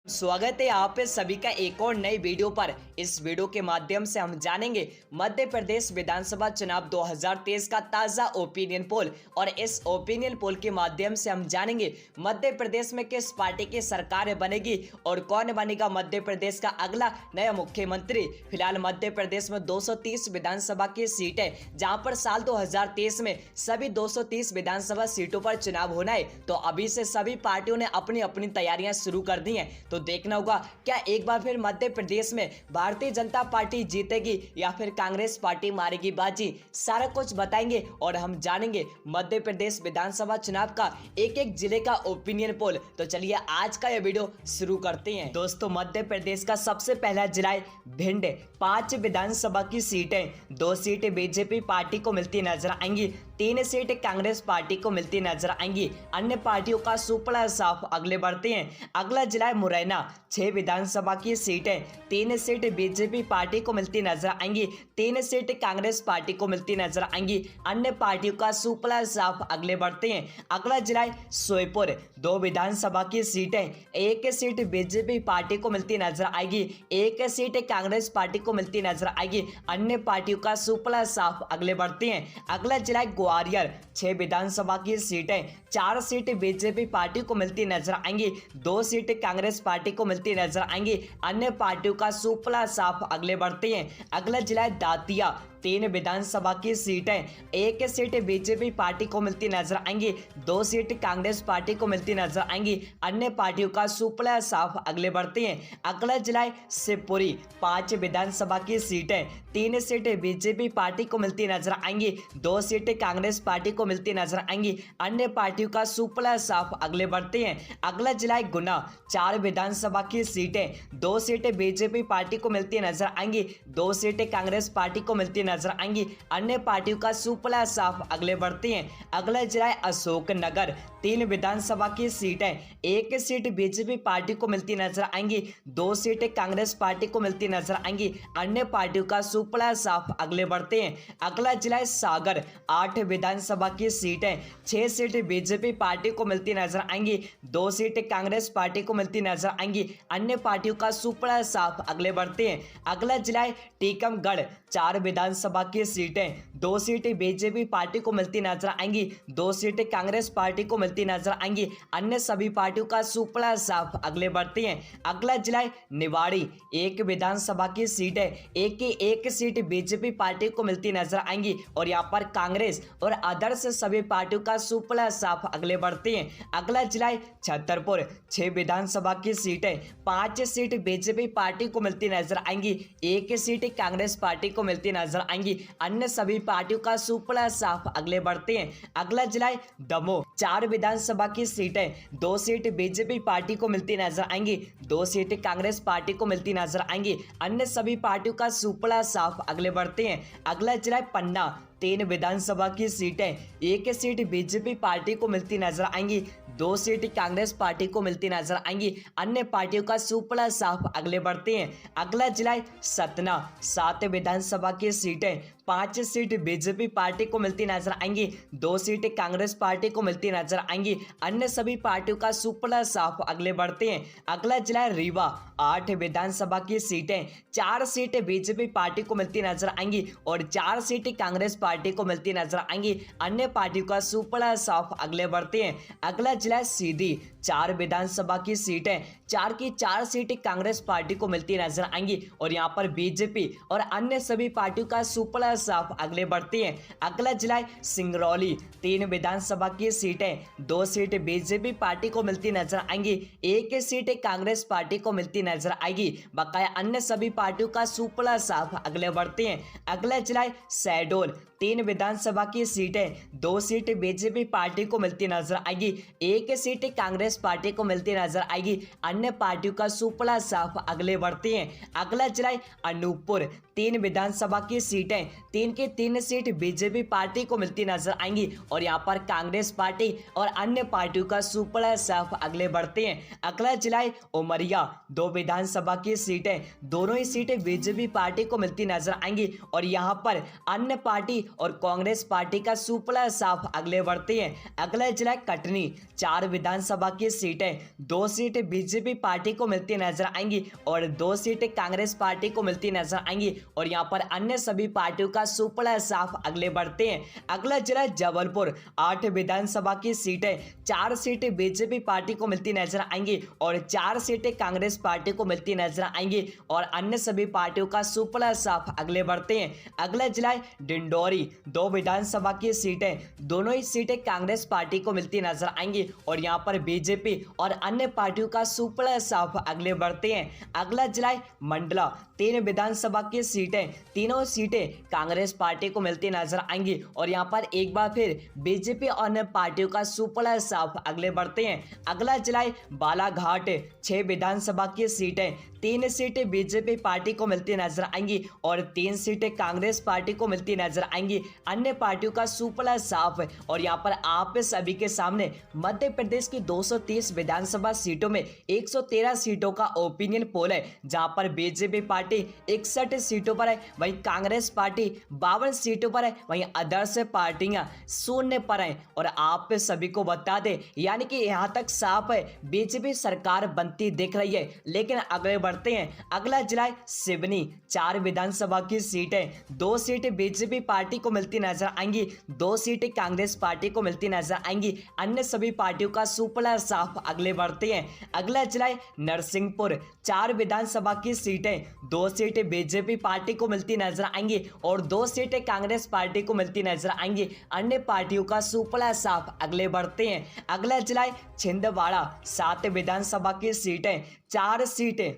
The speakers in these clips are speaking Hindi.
स्वागत है आप सभी का एक और नई वीडियो पर। इस वीडियो के माध्यम से हम जानेंगे मध्य प्रदेश विधानसभा चुनाव 2023 का ताजा ओपिनियन पोल, और इस ओपिनियन पोल के माध्यम से हम जानेंगे मध्य प्रदेश में किस पार्टी की सरकार बनेगी और कौन बनेगा मध्य प्रदेश का अगला नया मुख्यमंत्री। फिलहाल मध्य प्रदेश में 230 विधानसभा की सीट है, जहां पर साल 2023 में सभी 230 विधानसभा सीटों पर चुनाव होना है। तो अभी से सभी पार्टियों ने अपनी अपनी तैयारियां शुरू कर दी हैं। तो देखना होगा क्या एक बार फिर मध्य प्रदेश में भारतीय जनता पार्टी जीतेगी या फिर कांग्रेस पार्टी मारेगी बाजी। सारा कुछ बताएंगे और हम जानेंगे मध्य प्रदेश विधानसभा चुनाव का एक एक जिले का ओपिनियन पोल। तो चलिए आज का यह वीडियो शुरू करते हैं। दोस्तों, मध्य प्रदेश का सबसे पहला जिला है भिंड। 5 विधानसभा की सीटें, 2 सीटें बीजेपी पार्टी को मिलती नजर आएंगी, 3 सीटें कांग्रेस पार्टी को मिलती नजर आएंगी। अन्य पार्टियों का सुपड़ा साफ आगे बढ़ते हैं। अगला जिला है मुरैना। 6 विधानसभा की सीटें, 3 सीट बीजेपी पार्टी को मिलती नजर आएंगी, 3 सीट कांग्रेस पार्टी को मिलती नजर आएंगी। अन्य पार्टियों का सुपड़ा साफ आगे बढ़ते हैं। अगला जिला है श्योपुर। 2 विधानसभा की सीटें, 1 सीट बीजेपी पार्टी को मिलती नजर आएगी, 1 सीट कांग्रेस पार्टी को मिलती नजर आएगी। अन्य पार्टियों का सुपड़ा साफ आगे बढ़ते हैं। अगला जिला है ग्वालियर। 6 विधानसभा की सीटें, 4 सीट बीजेपी पार्टी को मिलती नजर आएंगी, 2 सीट कांग्रेस पार्टी को मिलती नजर आएंगी। अन्य पार्टियों का सुपड़ा साफ आगे बढ़ते हैं। अगला जिला है दातिया। 3 विधानसभा की सीटें, 1 सीट बीजेपी पार्टी को मिलती नजर आएंगी, 2 सीट कांग्रेस पार्टी को मिलती नजर आएंगी। अन्य पार्टियों का सुपड़ा साफ आगे बढ़ते हैं। अगला जिला है शिवपुरी। 5 विधानसभा की सीटें, 3 सीट बीजेपी पार्टी को मिलती नजर आएंगी, 2 सीट कांग्रेस पार्टी को मिलती नजर आएंगी। अन्य पार्टियों का सुपड़ा साफ आगे बढ़ते हैं। अगला जिला है गुना। 4 विधानसभा की सीटें, 2 सीटें बीजेपी पार्टी को मिलती नजर आएंगी, 2 सीटें कांग्रेस पार्टी को मिलती नजर आएंगी। अन्य पार्टियों का सुपड़ा साफ आगे बढ़ते हैं। अगला जिला है अशोकनगर। 3 विधानसभा की सीटें, 1 सीट बीजेपी पार्टी को मिलती नजर आएंगी, 2 सीटें कांग्रेस पार्टी को मिलती नजर आएंगी। अन्य पार्टियों का सुपड़ा साफ आगे बढ़ते हैं। अगला जिला है सागर। 8 विधानसभा की सीटें, 6 सीट बीजेपी पार्टी को मिलती नजर आएंगी, 2 सीटें कांग्रेस पार्टी को मिलती नजर आएंगी। अन्य पार्टियों का सुपड़ा साफ आगे बढ़ते हैं। अगला जिला है टीकमगढ़। 4 विधानसभा की सीटें, 2 सीटें बीजेपी पार्टी को मिलती नजर आएंगी, 2 सीटें कांग्रेस पार्टी को मिलती नजर आएंगी। अन्य सभी पार्टियों का सुपड़ा साफ आगे बढ़ते हैं। अगला जिला है निवाड़ी। 1 विधानसभा की सीटें, एक सीट बीजेपी पार्टी को मिलती नजर आएंगी और यहाँ पर कांग्रेस और अदर्स सभी पार्टियों का सुपड़ा साफ आगे बढ़ते हैं। अगला जिला है छतरपुर। 6 विधानसभा की सीटें, 5 सीट बीजेपी पार्टी को मिलती नजर आएंगी, 1 सीट कांग्रेस पार्टी को मिलती नजर आएंगी। अन्य सभी पार्टियों का सुपड़ा साफ आगे बढ़ते हैं। अगला जिला है दमोह। 4 विधानसभा की सीटें, 2 सीट बीजेपी पार्टी को मिलती नजर आएंगी, 2 सीट कांग्रेस पार्टी को मिलती नजर आएंगी। अन्य सभी पार्टियों का सुपड़ा साफ आगे बढ़ते हैं। अगला जिला है पन्ना। 3 विधानसभा की सीटें, 1 सीट बीजेपी पार्टी को मिलती नजर आएंगी, 2 सीट कांग्रेस पार्टी को मिलती नजर आएंगी। अन्य पार्टियों का सुपड़ा साफ आगे बढ़ते हैं। अगला जिला है सतना। 7 विधानसभा की सीटें, 5 सीट बीजेपी पार्टी को मिलती नजर आएंगी, 2 सीट कांग्रेस पार्टी को मिलती नजर आएंगी। अन्य सभी पार्टियों का सुपड़ा साफ आगे बढ़ते हैं। अगला जिला है रीवा। 8 विधानसभा की सीटें, 4 सीट बीजेपी पार्टी को मिलती नजर आएंगी और 4 सीट कांग्रेस पार्टी को मिलती नजर आएंगी। अन्य पार्टियों का सुपड़ा साफ आगे बढ़ते हैं। अगला जिला है सीधी। 4 विधानसभा की सीटें, 4 की 4 सीटें कांग्रेस पार्टी को मिलती नजर आएंगी और यहाँ पर बीजेपी और अन्य सभी पार्टियों का सुपड़ा साफ आगे बढ़ते हैं। अगला जिला है सिंगरौली। 3 विधानसभा की सीटें, 2 सीट बीजेपी पार्टी को मिलती नजर आएंगी, 1 सीट कांग्रेस पार्टी को मिलती नजर आएगी। बकाया अन्य सभी पार्टियों का सुपड़ा साफ आगे बढ़ते हैं। अगला जिला है शहडोल। 3 विधानसभा की सीटें, 2 सीट बीजेपी पार्टी को मिलती नजर आएगी, 1 सीट कांग्रेस पार्टी को मिलती नजर आएगी। अन्य पार्टियों का सुपड़ा साफ आगे बढ़ते हैं। अगला जिला है अनूपपुर। 3 विधानसभा की सीटें, 3 की 3 सीट बीजेपी पार्टी को मिलती नजर आएंगी और यहाँ पर कांग्रेस पार्टी और अन्य पार्टियों का सुपड़ा साफ आगे बढ़ते हैं। अगला जिला है उमरिया। 2 विधानसभा की सीटें, दोनों ही सीटें बीजेपी पार्टी को मिलती नजर आएंगी और यहाँ पर अन्य पार्टी और कांग्रेस पार्टी का सुपड़ा साफ। अगले बढ़ते हैं, अगला जिला कटनी, 4 विधानसभा की सीटें, 2 सीटें बीजेपी पार्टी को मिलती नजर आएंगी और 2 सीटें कांग्रेस पार्टी को मिलती नजर आएंगी और यहाँ पर अन्य सभी पार्टियों का सुपड़ा साफ। अगले बढ़ते हैं, अगला जिला जबलपुर, 8 विधानसभा की सीटें, 4 सीटें बीजेपी पार्टी को मिलती नजर आएंगी और 4 सीटें कांग्रेस पार्टी को मिलती नजर आएंगी और अन्य सभी पार्टियों का सुपड़ा साफ। अगले बढ़ते हैं, अगला जिला डिंडोरी, 2 विधानसभा की सीटें, दोनों ही सीटें कांग्रेस पार्टी को मिलती नजर आएंगी और यहाँ पर बीजेपी और अन्य पार्टियों का सुपड़ा साफ। अगले बढ़ते हैं, अगला जिला मंडला, 3 विधानसभा की सीटें, तीनों सीटें कांग्रेस पार्टी को मिलती नजर आएंगी और यहाँ पर एक बार फिर बीजेपी और अन्य पार्टियों का सुपड़ा साफ। अगले बढ़ते हैं, अगला जिला बालाघाट, 6 विधानसभा की सीटें, 3 सीटें बीजेपी पार्टी को मिलती नजर आएंगी और 3 सीटें कांग्रेस पार्टी को मिलती नजर आएंगी, अन्य पार्टियों का सुपड़ा साफ। और यहाँ पर आप सभी के सामने मध्य प्रदेश की 230 विधानसभा सीटों में 113 सीटों का ओपिनियन पोल है, जहां पर बीजेपी पार्टी 61 सीटों पर है, वहीं कांग्रेस पार्टी 52 सीटों पर है, वहीं अदर्स पार्टियां 0 पर है। और आप सभी को बता दें, यानी कि यहां तक साफ है बीजेपी सरकार बनती दिख रही है। लेकिन अगले बढ़ते हैं, अगला जिला सिवनी, 4 विधानसभा की सीटें, 2 सीटें बीजेपी पार्टी को मिलती नजर आएंगी, 2 सीटें कांग्रेस पार्टी को मिलती नजर आएंगी, अन्य सभी पार्टियों का सुपड़ा साफ। अगले बढ़ते हैं, अगला जिला नरसिंहपुर, 4 विधानसभा की सीटें, 2 सीटें बीजेपी पार्टी को मिलती नजर आएंगी और 2 सीटें कांग्रेस पार्टी को मिलती नजर आएंगी, अन्य पार्टियों का सुपड़ा साफ। अगले बढ़ते हैं, अगला जिला छिंदवाड़ा, 7 विधानसभा की सीटें, 4 सीटें,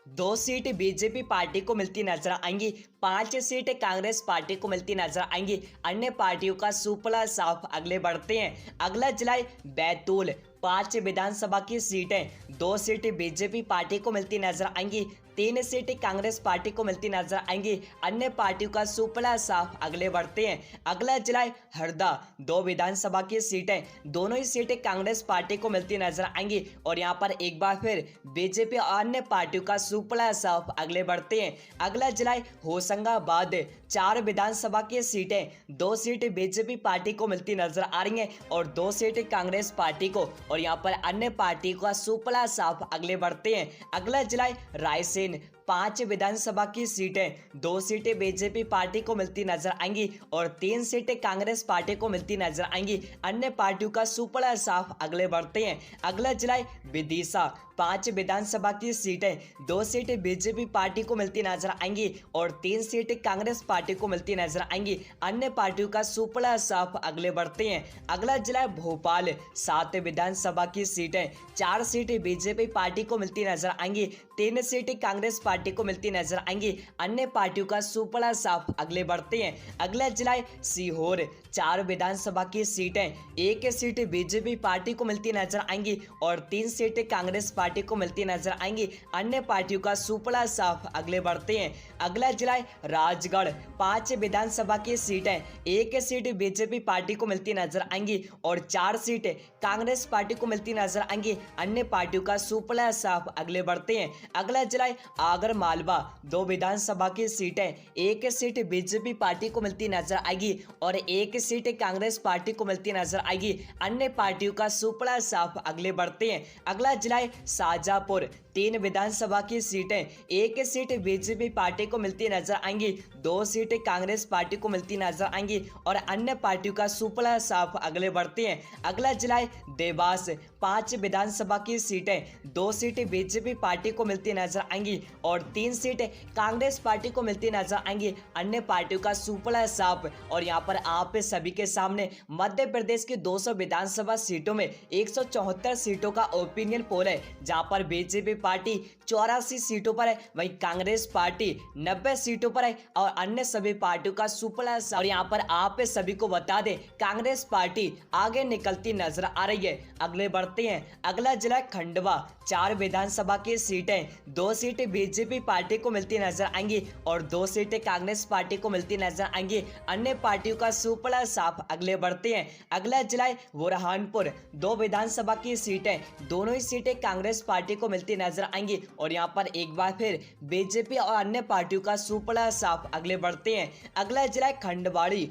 2 सीट बीजेपी पार्टी को मिलती नजर आएंगी, 5 सीटें कांग्रेस पार्टी को मिलती नजर आएंगी, अन्य पार्टियों का सुपड़ा साफ। अगले बढ़ते हैं, अगला जिला बैतूल, 5 विधानसभा की सीटें, 2 सीटें बीजेपी पार्टी को मिलती नजर आएंगी, 3 सीटें कांग्रेस पार्टी को मिलती नजर आएंगी, अन्य पार्टियों का सुपड़ा साफ। अगले बढ़ते हैं, अगला जिला हरदा, 2 विधानसभा की सीटें, दोनों ही सीटें कांग्रेस पार्टी को मिलती नजर आएंगी और यहाँ पर एक बार फिर बीजेपी और अन्य पार्टियों का सुपड़ा साफ। अगले बढ़ते हैं, अगला जिला होशंगाबाद, 4 विधानसभा की सीटें, 2 सीटें बीजेपी पार्टी को मिलती नजर आ रही हैं और 2 सीटें कांग्रेस पार्टी को और यहाँ पर अन्य पार्टी का सुपड़ा साफ। अगले बढ़ते हैं, अगला जिला रायसेन, 5 विधानसभा की सीटें, 2 सीटें बीजेपी पार्टी को मिलती नजर आएंगी और 3 सीटें कांग्रेस पार्टी को मिलती नजर आएंगी, अन्य पार्टियों का सुपड़ा साफ। अगले बढ़ते हैं, अगला जिला विदिशा, 5 विधानसभा की सीटें, 2 सीटें बीजेपी पार्टी को मिलती नजर आएंगी और 3 सीटें कांग्रेस पार्टी को मिलती नजर आएंगी, अन्य पार्टियों का सुपड़ा साफ। अगले बढ़ते हैं, अगला जिला भोपाल, 7 विधानसभा की सीटें, 4 सीटें बीजेपी पार्टी को मिलती नजर आएंगी, 3 सीटें कांग्रेस पार्टी को मिलती नजर आएंगी, अन्य पार्टियों का सुपड़ा साफ। अगले बढ़ते हैं, अगला जिला सीहोर, 4 विधानसभा की सीटें, 1 सीट बीजेपी पार्टी को मिलती नजर आएंगी और 3 सीटें कांग्रेस पार्टी को मिलती नजर आएंगी, अन्य पार्टियों का सुपड़ा साफ। अगले बढ़ते हैं, अगला जिला राजगढ़, 5 विधानसभा की सीटें, 1 सीट बीजेपी पार्टी को मिलती नजर आएंगी और 4 सीटें कांग्रेस पार्टी को मिलती नजर आएंगी, अन्य पार्टियों का सुपड़ा साफ। अगले बढ़ते हैं, अगला जिला आगर मालवा, 2 विधानसभा की सीटें, 1 सीट बीजेपी पार्टी को मिलती नजर आएगी और 1 सीट कांग्रेस पार्टी को मिलती नजर आएगी, अन्य पार्टियों का सुपड़ा साफ। अगले बढ़ते हैं, अगला जिला शाहजहांपुर, 3 विधानसभा की सीटें, 1 सीट बीजेपी पार्टी को मिलती नजर आएंगी, 2 सीटें कांग्रेस पार्टी को मिलती नजर आएंगी और अन्य पार्टियों का सुपड़ा साफ। अगले बढ़ते हैं, अगला जिला देवास, 5 विधानसभा की सीटें, 2 सीटें बीजेपी पार्टी को मिलती नजर आएंगी और 3 सीटें कांग्रेस पार्टी को मिलती नजर आएंगी, अन्य पार्टियों का सुपड़ा साफ। और यहाँ पर आप सभी के सामने मध्य प्रदेश की 200 विधानसभा सीटों में 174 सीटों का ओपिनियन पोल है, जहां पर बीजेपी पार्टी 84 सीटों पर है, वहीं कांग्रेस पार्टी 90 सीटों पर है और अन्य सभी पार्टियों का सुपड़ा साफ। और यहाँ पर आप सभी को बता दें, कांग्रेस पार्टी आगे निकलती नजर आ रही है। अगले बढ़ते हैं, अगला जिला खंडवा, 4 विधानसभा की सीटें, 2 सीटें बीजेपी पार्टी को मिलती नजर आएंगी और 2 सीटें कांग्रेस पार्टी को मिलती नजर आएंगी, अन्य पार्टियों का सुपड़ा साफ। अगले बढ़ते हैं, अगला जिला बुरहानपुर, 2 विधानसभा की सीटें, दोनों ही सीटें कांग्रेस पार्टी को मिलती नजर नजर आएंगी और यहाँ पर एक बार फिर बीजेपी और अन्य पार्टियों का सुपड़ा साफ। आगे बढ़ते हैं, अगला जिला है खंडवाड़ी।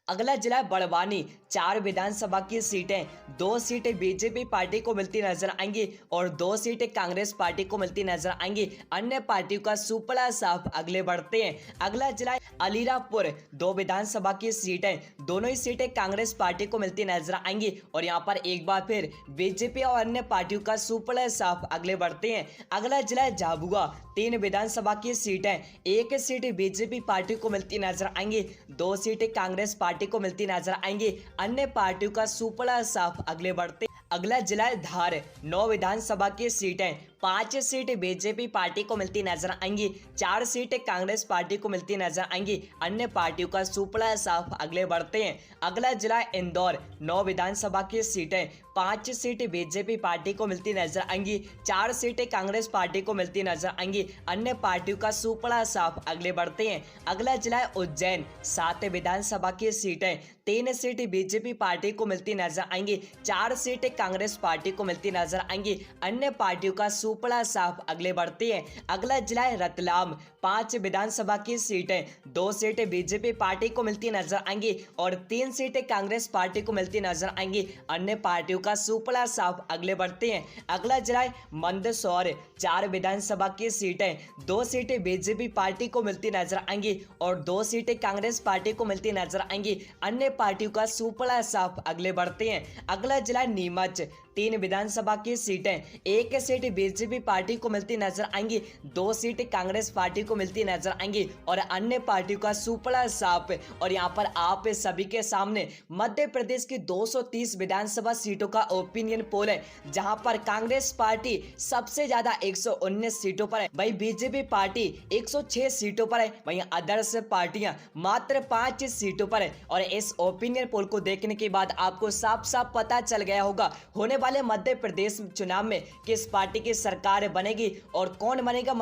अगला जिला है बड़वानी। 4 विधानसभा की सीटें, 2 सीटें बीजेपी पार्टी को मिलती नजर आएंगी और 2 सीटें कांग्रेस पार्टी को मिलती नजर आएंगी। अन्य पार्टियों का सुपड़ा साफ। आगे बढ़ते हैं, अगला जिला है अलीराजपुर। 2 विधानसभा की सीटें, दोनों ही सीटें कांग्रेस पार्टी को मिलती नजर आएंगी और यहाँ पर एक बार फिर बीजेपी और अन्य पार्टियों का सुपड़ा साफ। आगे बढ़ते हैं, अगला जिला है झाबुआ। 3 विधानसभा की सीटें, 1 सीट बीजेपी पार्टी को मिलती नजर आएंगी, 2 सीटें कांग्रेस पार्टी को मिलती नजर आएंगी। अन्य पार्टियों का सुपड़ा साफ। अगले बढ़ते, अगला जिला है धार। 9 विधानसभा की सीटें, 5 सीट बीजेपी पार्टी को मिलती नजर आएंगी, 4 सीटें कांग्रेस पार्टी को मिलती नजर आएंगी। अन्य पार्टियों का सुपड़ा साफ। अगले बढ़ते हैं, अगला जिला है इंदौर। 9 विधानसभा की सीटें, 5 सीट बीजेपी पार्टी को मिलती नजर आएंगी, 4 सीटें कांग्रेस पार्टी को मिलती नजर आएंगी। अन्य पार्टियों का सुपड़ा साफ। अगले बढ़ते हैं, अगला जिला है उज्जैन। 7 विधानसभा की सीटें, 3 सीट बीजेपी पार्टी को मिलती नजर आएंगी, 4 सीटें कांग्रेस पार्टी को मिलती नजर आएंगी। अन्य पार्टियों का सुपड़ा साफ। अगले बढ़ते हैं, अगला जिला है रतलाम। 5 विधानसभा की सीटें, 2 सीटें बीजेपी पार्टी को मिलती नजर आएंगी और 3 सीटें कांग्रेस पार्टी को मिलती नजर आएंगी। अन्य पार्टियों का सुपड़ा साफ। अगले बढ़ते हैं, अगला जिला है मंदसौर। 4 विधानसभा की सीटें, 2 सीटें बीजेपी पार्टी को मिलती नजर आएंगी और 2 सीटें कांग्रेस पार्टी को मिलती नजर आएंगी। अन्य पार्टियों का सुपड़ा साफ। अगले बढ़ते हैं, अगला जिला है नीमच। 3 विधानसभा की सीटें, 1 सीट बीजेपी पार्टी को मिलती नजर आएंगी, 2 सीटें कांग्रेस पार्टी को मिलती नजर आएंगी और अन्य पार्टियों का सुपड़ा साफ। और यहाँ पर आप सभी के सामने मध्य प्रदेश की 230 विधानसभा सीटों का ओपिनियन पोल है, जहां पर कांग्रेस पार्टी सबसे ज्यादा 119 सीटों पर है, वहीं बीजेपी पार्टी 106 सीटों पर है, वहीं अदर्स पार्टियां मात्र 5 सीटों पर है। और इस ओपिनियन पोल को देखने के बाद आपको साफ साफ पता चल गया होगा होने वाले मध्य प्रदेश चुनाव में किस पार्टी की सरकार बनेगी और कौन बनेगा